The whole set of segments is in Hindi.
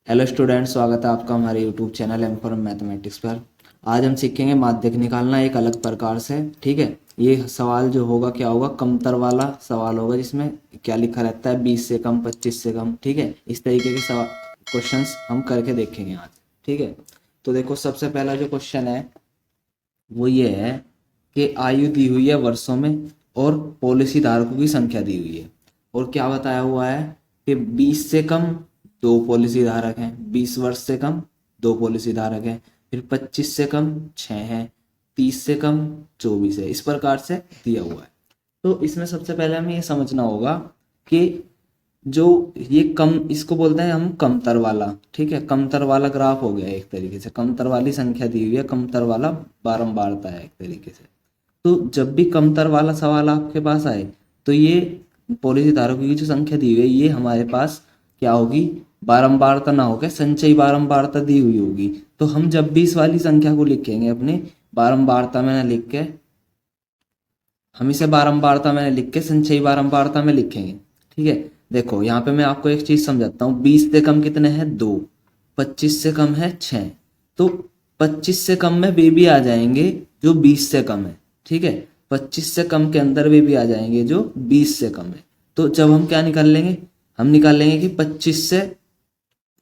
हेलो स्टूडेंट, स्वागत है आपका हमारे YouTube channel M for mathematics पर। आज हम सीखेंगे माध्यक निकालना एक अलग प्रकार से। ठीक है, ये सवाल जो होगा क्या होगा, कमतर वाला सवाल होगा जिसमें क्या लिखा रहता है 20 से कम, 25 से कम। ठीक है, इस तरीके के सवाल क्वेश्चंस हम करके देखेंगे आज। ठीक है, तो देखो सबसे पहला जो क्वेश्चन है वो ये है कि आयु दी हुई है वर्षों में और पॉलिसी धारकों की संख्या दी हुई है, और क्या बताया हुआ है कि 20 से कम दो पॉलिसी धारक हैं, 20 वर्ष से कम दो पॉलिसी धारक हैं, फिर 25 से कम 6 हैं, 30 से कम 24 है। इस प्रकार से दिया हुआ है। तो इसमें सबसे पहले हमें ये समझना होगा कि जो ये कम, इसको बोलते हैं हम कमतर वाला। ठीक है, कमतर वाला ग्राफ हो गया एक तरीके से, कमतर वाली संख्या दी हुई है, कमतर वाला बारंबारता है एक तरीके से। तो जब भी कमतर वाला सवाल आपके पास आए तो ये पॉलिसी धारकों की जो संख्या दी हुई है ये हमारे पास क्या होगी, बारंबारता ना होकर संचयी बारंबारता दी हुई होगी। तो हम जब भी इस वाली संख्या को लिखेंगे अपनी बारंबारता में ना लिख के, हम इसे बारंबारता में लिख के संचयी बारंबारता में लिखेंगे। ठीक है, देखो यहाँ पे मैं आपको एक चीज समझाता हूँ। 20 से कम कितने हैं, दो। 25 से कम है 6। तो 25 से कम में वे भी आ जाएंगे जो 20 से कम है। ठीक है, 25 से कम के अंदर वे भी आ जाएंगे जो 20 से कम है। तो जब हम क्या निकाल लेंगे, हम निकाल लेंगे कि 25 से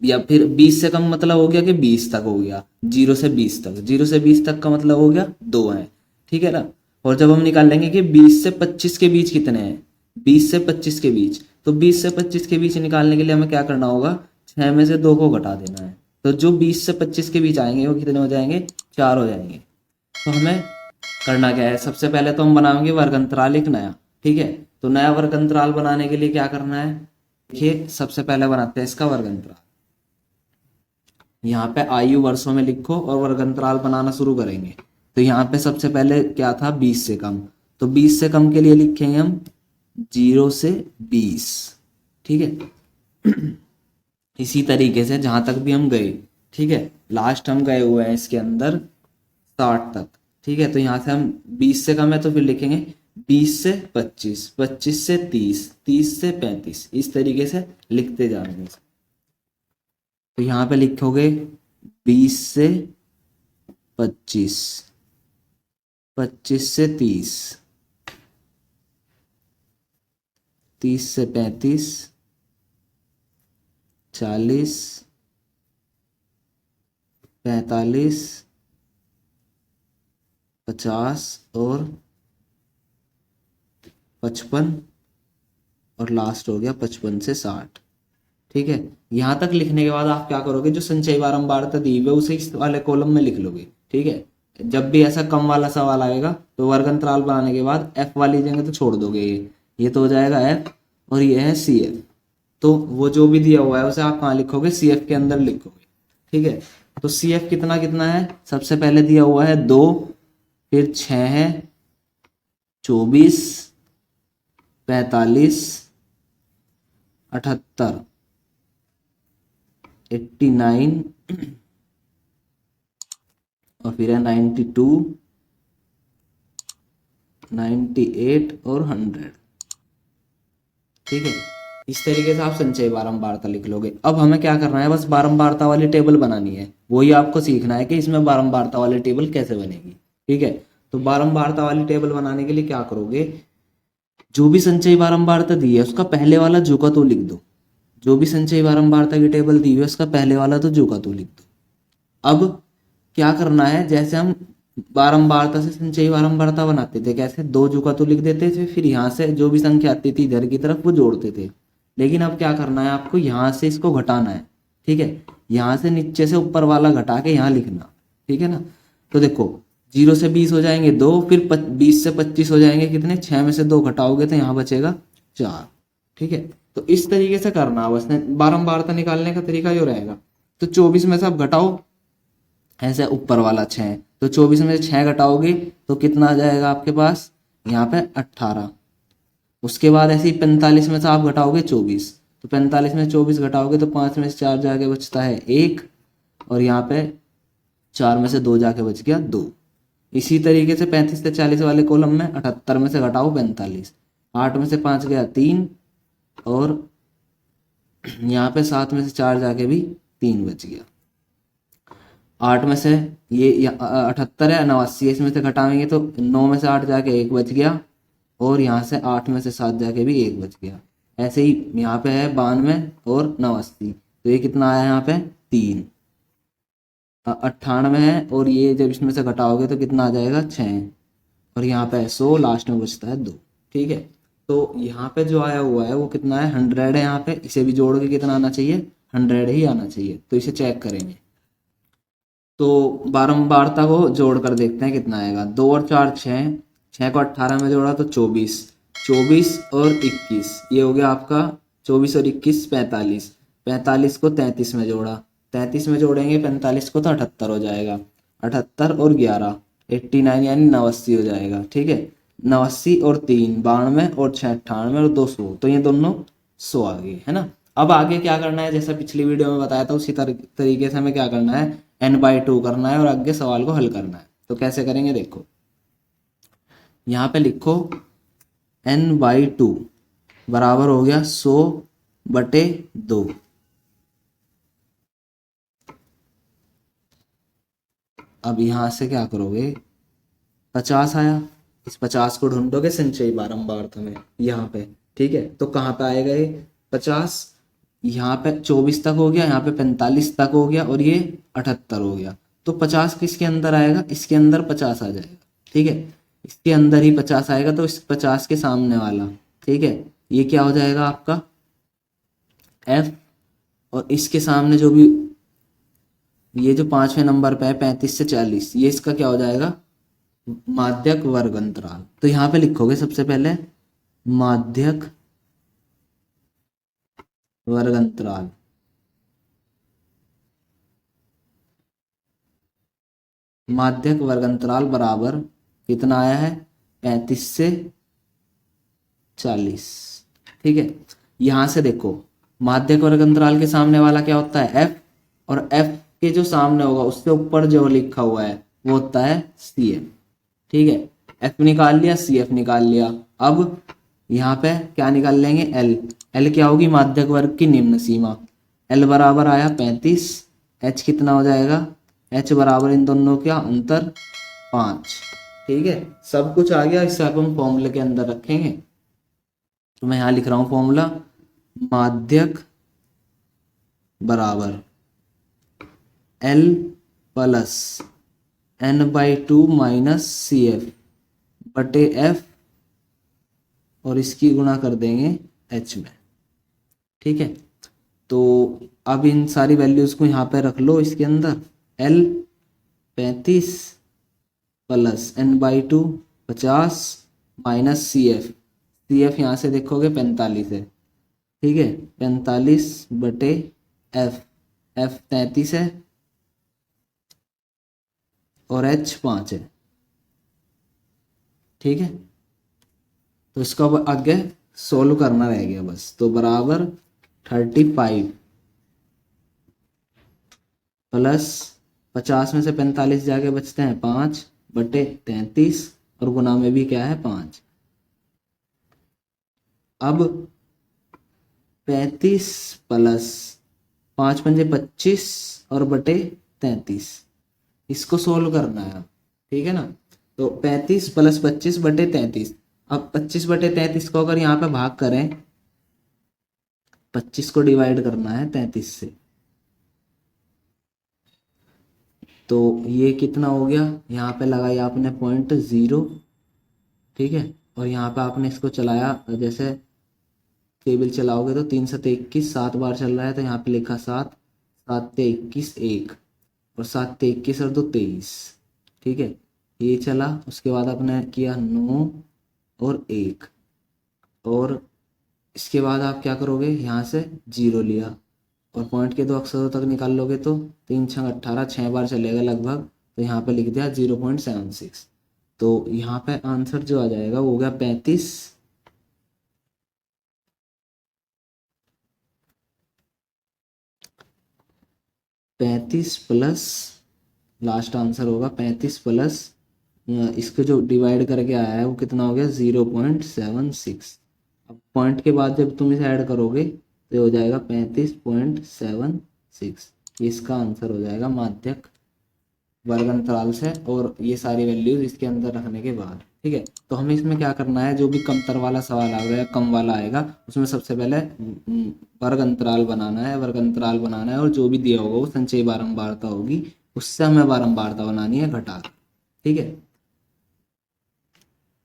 या फिर 20 से कम मतलब हो गया कि 20 तक हो गया, 0 से 20 तक, 0 से 20 तक का मतलब हो गया दो है। ठीक है ना। और जब हम निकाल लेंगे कि 20 से 25 के बीच कितने हैं, 20 से 25 के बीच, तो 20 से 25 के बीच निकालने के लिए हमें क्या करना होगा, 6 में से 2 को घटा देना है। तो जो 20 से 25 के बीच आएंगे वो कितने हो जाएंगे, 4 हो जाएंगे। तो हमें करना क्या है, सबसे पहले तो हम बनाएंगे वर्ग अंतराल एक नया। ठीक है, तो नया वर्ग अंतराल बनाने के लिए क्या करना है, देखिए सबसे पहले बनाते हैं इसका वर्ग अंतराल। यहाँ पे आयु वर्षों में लिखो और वर्ग अंतराल बनाना शुरू करेंगे। तो यहाँ पे सबसे पहले क्या था, 20 से कम। तो 20 से कम के लिए लिखेंगे हम 0 से 20। ठीक है, इसी तरीके से जहां तक भी हम गए। ठीक है, लास्ट हम गए हुए हैं इसके अंदर 60 तक। ठीक है, तो यहाँ से हम 20 से कम है तो फिर लिखेंगे 20 से 25, 25 से 30, 30 से 35, इस तरीके से लिखते जाएंगे। तो यहाँ पे लिखोगे 20 से 25, 25 से 30, 30 से 35, 40, 45, 50 और 55, और लास्ट हो गया 55 से 60। ठीक है, यहां तक लिखने के बाद आप क्या करोगे, जो संचयी बारंबारता दी हुई है उसे इस वाले कॉलम में लिख लोगे। ठीक है, जब भी ऐसा कम वाला सवाल आएगा तो वर्ग अंतराल बनाने के बाद एफ वाली जगह तो छोड़ दोगे, ये तो हो जाएगा एफ, और ये है सी एफ। तो वो जो भी दिया हुआ है उसे आप कहाँ लिखोगे, सी एफ के अंदर लिखोगे। ठीक है, तो सी एफ कितना कितना है, सबसे पहले दिया हुआ है 2, फिर 6 है, 24, 45, 78, 89, और फिर है 92, 98 और 100। ठीक है, इस तरीके से आप संचयी बारंबारता लिख लोगे। अब हमें क्या करना है, बस बारंबारता वाली टेबल बनानी है। वही आपको सीखना है कि इसमें बारंबारता वाली टेबल कैसे बनेगी। ठीक है, तो बारंबारता वाली टेबल बनाने के लिए क्या करोगे, जो भी संचयी बारंबारता दी है उसका पहले वाला जो का तो लिख दो। जो भी संचयी बारंबारता की टेबल दी हुई है उसका पहले वाला तो जो का तो लिख दो। अब क्या करना है, जैसे हम बारंबारता से संचयी बारंबारता बनाते थे, कैसे दो जो का तो लिख देते थे, फिर यहाँ से जो भी संख्या आती थी इधर की तरफ वो जोड़ते थे। लेकिन अब क्या करना है, आपको यहाँ से इसको घटाना है। ठीक है, यहाँ से नीचे से ऊपर वाला घटा के यहाँ लिखना। ठीक है ना। तो देखो 0 से 20 हो जाएंगे 2, फिर 20 से 25 हो जाएंगे कितने, 6 में से 2 घटाओगे तो यहाँ बचेगा 4। ठीक है, तो इस तरीके से करना बस, बारंबारता निकालने का तरीका जो रहेगा। तो 24 में से आप घटाओ, ऐसे ऊपर वाला 6, तो 24 में से 6 घटाओगे तो कितना आ जाएगा आपके पास, यहाँ पे 18। उसके बाद ऐसे ही 45 में से आप घटाओगे 24, तो 45 में 24 घटाओगे तो 5 में से 4 जाके बचता है 1, और यहाँ पे 4 में से 2 जाके बच गया 2। इसी तरीके से 35 से 40 वाले कॉलम में 78 में से घटाओ 45, 8 में से 5 गया 3, और यहाँ पे 7 में से 4 जाके भी 3 बच गया। 8 में से ये 78 है, 89 इसमें से घटाएंगे तो 9 में से 8 जाके 1 बच गया, और यहाँ से 8 में से 7 जाके भी 1 बच गया। ऐसे ही यहाँ पे है 92 और 89, तो ये कितना आया यहाँ पे 3। 98 है और ये जब इसमें से घटाओगे तो कितना आ जाएगा 6, और यहाँ पे 100, लास्ट में बचता है 2। ठीक है, तो यहाँ पे जो आया हुआ है वो कितना है 100 है। यहाँ पे इसे भी जोड़ के कितना आना चाहिए 100 ही आना चाहिए। तो इसे चेक करेंगे, तो बारंबारता को जोड़ कर देखते हैं कितना आएगा। 2 और 4 6, 6 को 18 में जोड़ा तो 24, 24 और 21 ये हो गया आपका 24 और 21 45, 45 को 33 में जोड़ा, 33 में जोड़ेंगे 45 को तो 78 हो जाएगा, 78 और 11 89 यानी 89 हो जाएगा। ठीक है, 89 और 3 92 और 6 98 और 2 100, तो ये दोनों 100 आ गए, है ना। अब आगे क्या करना है, जैसा पिछली वीडियो में बताया था उसी तरीके से हमें क्या करना है n/2 करना है और आगे सवाल को हल करना है। तो कैसे करेंगे देखो, यहाँ पे लिखो n/2 बराबर हो गया 100/2। अब यहाँ से क्या करोगे 50 आया, इस 50 को ढूंढोगे संचयी बारंबारता में यहाँ पे। ठीक है, तो कहाँ पे आएगा ये 50, यहाँ पे 24 तक हो गया, यहाँ पे 45 तक हो गया और ये 78 हो गया। तो 50 किसके अंदर आएगा, इसके अंदर 50 आ जाएगा। ठीक है, इसके अंदर ही 50 आएगा, तो इस 50 के सामने वाला। ठीक है, ये क्या हो जाएगा आपका f, और इसके सामने जो भी ये जो 5वें नंबर पे है 35 से 40, ये इसका क्या हो जाएगा माध्यक वर्ग अंतराल। तो यहाँ पे लिखोगे सबसे पहले माध्यक वर्ग अंतराल, माध्यक वर्ग अंतराल बराबर कितना आया है 35 से 40। ठीक है, यहां से देखो माध्यक वर्ग अंतराल के सामने वाला क्या होता है f, और f के जो सामने होगा उससे ऊपर जो लिखा हुआ है वो होता है CF। ठीक है, f निकाल लिया, CF निकाल लिया। अब यहाँ पे क्या निकाल लेंगे L, L क्या होगी माध्यक वर्ग की निम्न सीमा। L बराबर आया 35, H कितना हो जाएगा, H बराबर इन दोनों का अंतर 5। ठीक है, सब कुछ आ गया, इसे अब हम फॉर्मूले के अंदर रखेंगे। तो मैं यहाँ लिख रहा हूँ फॉर्मूला, माध्यक बराबर L plus n/2 minus CF बटे F, और इसकी गुणा कर देंगे H में। ठीक है, तो अब इन सारी वैल्यूज को यहाँ पे रख लो इसके अंदर। L 35 plus n/2 50 minus CF, CF यहाँ से देखोगे 45 है। ठीक है, 45/F, F 33 है और H 5 है। ठीक है, तो इसको अब आगे सोल्व करना रह गया बस। तो बराबर 35 प्लस 50 में से 45 जाके बचते हैं 5/33, और गुना में भी क्या है 5। अब 35 प्लस 5 पंजे 25 और बटे 33, इसको सोल्व करना है। ठीक है ना, तो 35 प्लस 25/33। अब 25/33 को अगर यहाँ पे भाग करें, 25 को डिवाइड करना है 33 से, तो ये कितना हो गया, यहाँ पे लगाई आपने .0। ठीक है, और यहाँ पे आपने इसको चलाया, जैसे टेबल चलाओगे तो 3 7 21 7 बार चल रहा है, तो यहाँ पे लिखा 7, 7 21 1, और 7 21 और 2 23। ठीक है, ये चला, उसके बाद आपने किया 9 और 1, और इसके बाद आप क्या करोगे यहाँ से 0 लिया, और पॉइंट के 2 अक्षरों तक निकाल लोगे तो 3 6 18 6 बार चलेगा लगभग, तो यहाँ पे लिख दिया 0.76। तो यहाँ पे आंसर जो आ जाएगा वो हो गया 35 प्लस, लास्ट आंसर होगा 35 प्लस इसको जो डिवाइड करके आया है वो कितना हो गया 0.76। अब पॉइंट के बाद जब तुम इसे ऐड करोगे तो हो जाएगा 35.76। इसका आंसर हो जाएगा माध्यक वर्ग अंतराल से, और ये सारी वैल्यूज इसके अंदर रखने के बाद। ठीक है, तो हमें इसमें क्या करना है, जो भी कमतर वाला सवाल आएगा या कम वाला आएगा उसमें सबसे पहले वर्ग अंतराल बनाना है, वर्ग अंतराल बनाना है, और जो भी दिया होगा वो संचयी बारंबारता होगी, उससे हमें बारंबारता बनानी है घटा। ठीक है,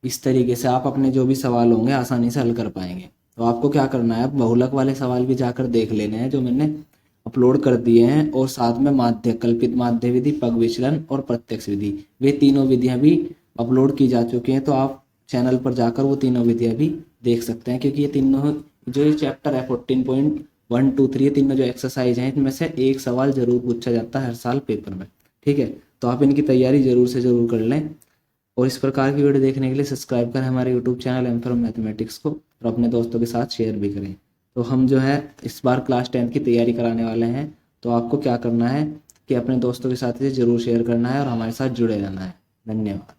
इस तरीके से आप अपने जो भी सवाल होंगे आसानी से हल कर पाएंगे। तो आपको क्या करना है, बहुलक वाले सवाल भी जाकर देख लेने हैं जो मैंने अपलोड कर दिए हैं, और साथ में माध्य, कल्पित माध्य विधि, पग विचलन और प्रत्यक्ष विधि, वे तीनों विधियां भी अपलोड की जा चुकी हैं। तो आप चैनल पर जाकर वो तीनों विधियां भी देख सकते हैं, क्योंकि ये तीनों जो ये चैप्टर है 14.1 2 3, तीनों जो एक्सरसाइज हैं इनमें से एक सवाल जरूर पूछा जाता है हर साल पेपर में। ठीक है, तो आप इनकी तैयारी जरूर से जरूर कर लें, और इस प्रकार की वीडियो देखने के लिए सब्सक्राइब करें हमारे YouTube channel am from mathematics को, और अपने दोस्तों के साथ शेयर भी करें। तो हम जो है इस बार क्लास 10 की तैयारी कराने वाले हैं, तो आपको क्या करना है कि अपने दोस्तों के साथ इसे जरूर शेयर करना है और हमारे साथ जुड़े रहना है। धन्यवाद।